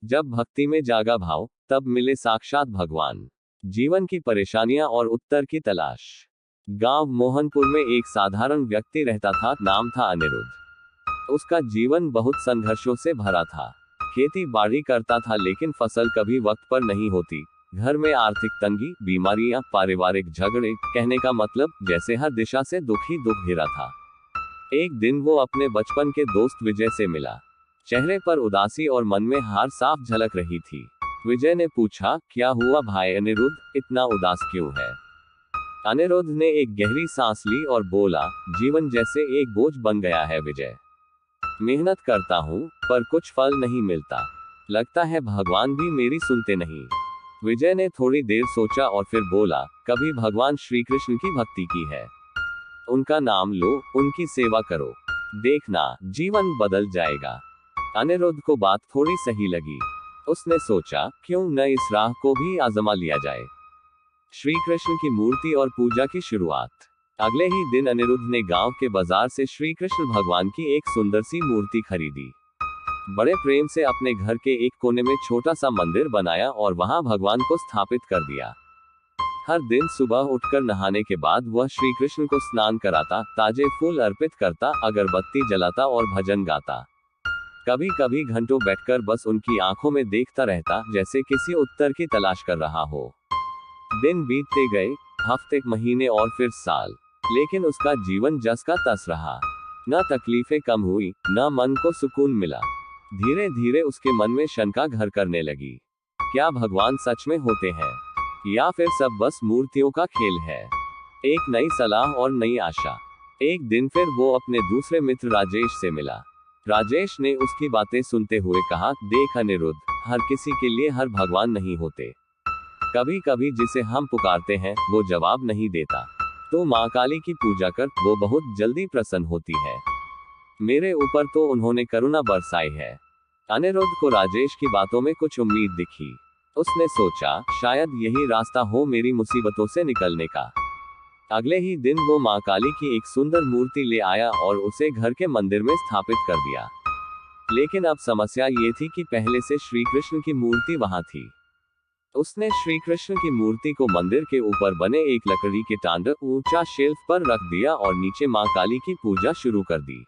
जब भक्ति में जागा भाव, तब मिले साक्षात भगवान। जीवन की परेशानियां और उत्तर की तलाश। गांव मोहनपुर में एक साधारण व्यक्ति रहता था, नाम था अनिरुद्ध। उसका जीवन बहुत संघर्षों से भरा था। खेती बाड़ी करता था, लेकिन फसल कभी वक्त पर नहीं होती। घर में आर्थिक तंगी, बीमारियां, पारिवारिक झगड़े, कहने का मतलब जैसे हर दिशा से दुख ही दुख घिरा था। एक दिन वो अपने बचपन के दोस्त विजय से मिला। चेहरे पर उदासी और मन में हार साफ झलक रही थी। विजय ने पूछा, क्या हुआ भाई अनिरुद्ध, इतना उदास क्यों है? अनिरुद्ध ने एक गहरी सांस ली और बोला, जीवन जैसे एक बोझ बन गया है विजय। मेहनत करता हूँ, पर कुछ फल नहीं मिलता। लगता है भगवान भी मेरी सुनते नहीं। विजय ने थोड़ी देर सोचा और फिर बोला, कभी भगवान श्री कृष्ण की भक्ति की है? उनका नाम लो, उनकी सेवा करो, देखना जीवन बदल जाएगा। अनिरुद्ध को बात थोड़ी सही लगी। उसने सोचा, क्यों न इस राह को भी आजमा लिया जाए। श्री कृष्ण की मूर्ति और पूजा की शुरुआत। अगले ही दिन अनिरुद्ध ने गांव के बाजार से श्री कृष्ण भगवान की एक सुंदर सी मूर्ति खरीदी। बड़े प्रेम से अपने घर के एक कोने में छोटा सा मंदिर बनाया और वहां भगवान को स्थापित कर दिया। हर दिन सुबह उठकर नहाने के बाद वह श्री कृष्ण को स्नान कराता, ताजे फूल अर्पित करता, अगरबत्ती जलाता और भजन गाता। कभी कभी घंटों बैठकर बस उनकी आंखों में देखता रहता, जैसे किसी उत्तर की तलाश कर रहा हो। दिन बीतते गए, हफ्ते, महीने और फिर साल, लेकिन उसका जीवन जस का तस रहा। न तकलीफें कम हुई, न मन को सुकून मिला। धीरे धीरे उसके मन में शंका घर करने लगी। क्या भगवान सच में होते हैं, या फिर सब बस मूर्तियों का खेल है? एक नई सलाह और नई आशा। एक दिन फिर वो अपने दूसरे मित्र राजेश से मिला। राजेश ने उसकी बातें सुनते हुए कहा, देख अनिरुद्ध, हर किसी के लिए हर भगवान नहीं होते। कभी कभी जिसे हम पुकारते हैं वो जवाब नहीं देता। तो माँ काली की पूजा कर, वो बहुत जल्दी प्रसन्न होती है। मेरे ऊपर तो उन्होंने करुणा बरसाई है। अनिरुद्ध को राजेश की बातों में कुछ उम्मीद दिखी। उसने सोचा, शायद यही रास्ता हो मेरी मुसीबतों से निकलने का। अगले ही दिन वो माँ काली की एक सुंदर मूर्ति ले आया और उसे घर के मंदिर में स्थापित कर दिया। लेकिन अब समस्या ये थी कि पहले से श्री कृष्ण की मूर्ति वहां थी। उसने श्री कृष्ण की मूर्ति को मंदिर के ऊपर बने एक लकड़ी के टांड ऊंचा शेल्फ पर रख दिया और नीचे माँ काली की पूजा शुरू कर दी।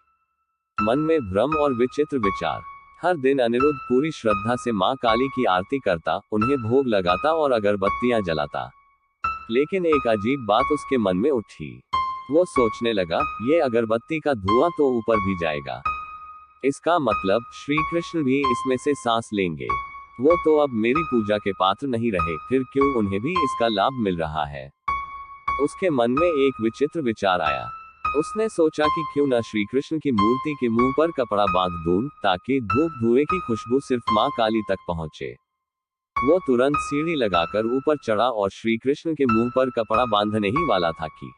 मन में भ्रम और विचित्र विचार। हर दिन अनिरुद्ध पूरी श्रद्धा से माँ काली की आरती करता, उन्हें भोग लगाता और अगरबत्तियां जलाता। लेकिन एक अजीब बात उसके मन में उठी। वो सोचने लगा, ये अगरबत्ती का धुआं तो ऊपर भी जाएगा। इसका मतलब श्री कृष्ण भी इसमें से सांस लेंगे। वो तो अब मेरी पूजा के पात्र नहीं रहे, फिर क्यों उन्हें भी इसका लाभ मिल रहा है? उसके मन में एक विचित्र विचार आया। उसने सोचा कि क्यों न श्री कृष्ण की मूर्ति के मुंह पर कपड़ा बांध दूं, ताकि धूप धुएं की खुशबू सिर्फ माँ काली तक पहुंचे। वो तुरंत सीढ़ी लगाकर ऊपर चढ़ा और श्री कृष्ण के मुंह पर कपड़ा बांधने ही वाला था कि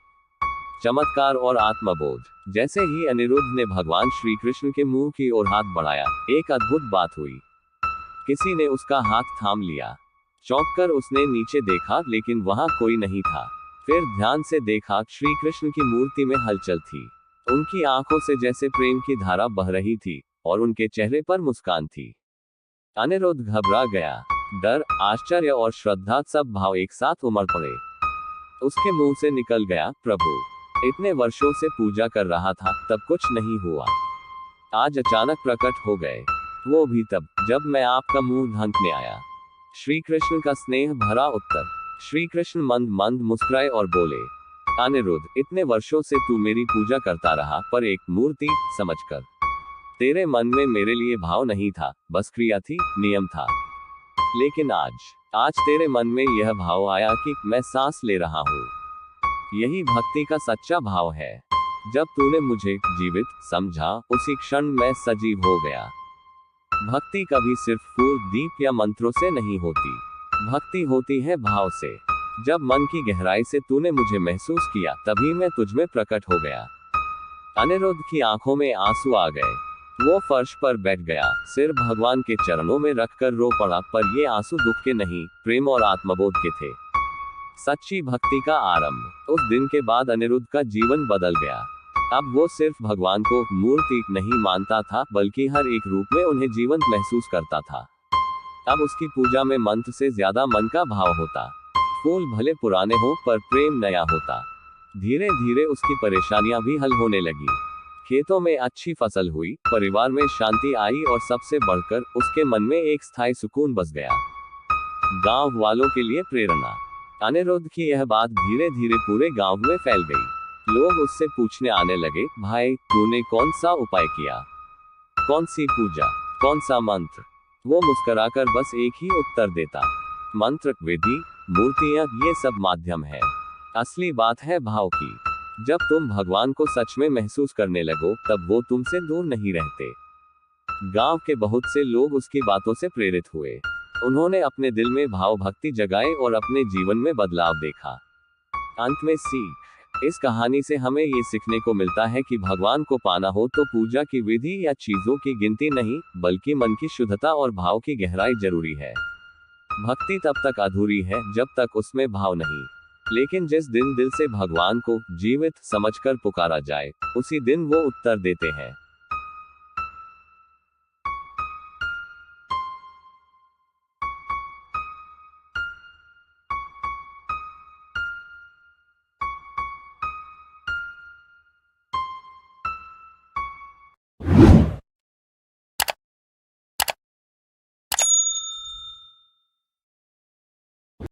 चमत्कार और आत्मबोध। जैसे ही अनिरुद्ध ने भगवान श्री कृष्ण के मुंह की ओर हाथ बढ़ाया, एक अद्भुत बात हुई। किसी ने उसका हाथ थाम लिया। चौंककर उसने नीचे देखा, लेकिन वहां कोई नहीं था। फिर ध्यान से देखा, श्री कृष्ण की मूर्ति में हलचल थी। उनकी आंखों से जैसे प्रेम की धारा बह रही थी और उनके चेहरे पर मुस्कान थी। अनिरुद्ध घबरा गया। डर, आश्चर्य और श्रद्धा सब भाव एक साथ उमड़ पड़े। उसके मुंह से निकल गया, प्रभु, इतने वर्षों से पूजा कर रहा था, तब कुछ नहीं हुआ। आज अचानक प्रकट हो गए, वो भी तब जब मैं आपका मुंह ढांकने आया। श्री कृष्ण का स्नेह भरा उत्तर। श्री कृष्ण मंद मंद मुस्कुराए और बोले, अनिरुद्ध, इतने वर्षों से तू मेरी पूजा करता रहा, पर एक मूर्ति समझकर। तेरे मन में मेरे लिए भाव नहीं था, बस क्रिया थी, नियम था। लेकिन आज तेरे मन में यह भाव आया कि मैं सांस ले रहा हूँ। यही भक्ति का सच्चा भाव है। जब तूने मुझे जीवित समझा, उसी क्षण मैं सजीव हो गया। भक्ति कभी सिर्फ फूल, दीप या मंत्रों से नहीं होती। भक्ति होती है भाव से। जब मन की गहराई से तूने मुझे महसूस किया, तभी मैं तुझमें प्रकट हो गया। अनिरुद्ध की आंखों में आंसू आ गए। वो फर्श पर बैठ गया, सिर भगवान के चरणों में रखकर रो पड़ा, पर ये आंसू दुख के नहीं, प्रेम और आत्मबोध के थे। सच्ची भक्ति का आरंभ। उस दिन के बाद अनिरुद्ध का जीवन बदल गया। अब वो सिर्फ भगवान को मूर्ति नहीं मानता था, बल्कि हर एक रूप में उन्हें जीवंत महसूस करता था। अब उसकी पूजा में मंत्र से ज्यादा मन का भाव होता। फूल भले पुराने हो पर प्रेम नया होता। धीरे धीरे उसकी परेशानियां भी हल होने लगी। खेतों में अच्छी फसल हुई, परिवार में शांति आई और सबसे बढ़कर उसके मन में एक स्थायी सुकून बस गया। गांव वालों के लिए प्रेरणा। अनिरुद्ध की यह बात धीरे धीरे पूरे गांव में फैल गई। लोग उससे पूछने आने लगे, भाई तूने कौन सा उपाय किया, कौन सी पूजा, कौन सा मंत्र। वो मुस्कुराकर बस एक ही उत्तर देता, मंत्र, विधि, मूर्तियां, ये सब माध्यम है। असली बात है भाव की। जब तुम भगवान को सच में महसूस करने लगो तब वो तुमसे दूर नहीं रहते। गांव के बहुत से लोग उसकी बातों से प्रेरित हुए। उन्होंने अपने दिल में भाव भक्ति जगाए और अपने जीवन में बदलाव देखा। अंत में सीख। इस कहानी से हमें ये सीखने को मिलता है कि भगवान को पाना हो तो पूजा की विधि या चीजों की गिनती नहीं, बल्कि मन की शुद्धता और भाव की गहराई जरूरी है। भक्ति तब तक अधूरी है जब तक उसमें भाव नहीं। लेकिन जिस दिन दिल से भगवान को जीवित समझकर पुकारा जाए, उसी दिन वो उत्तर देते हैं।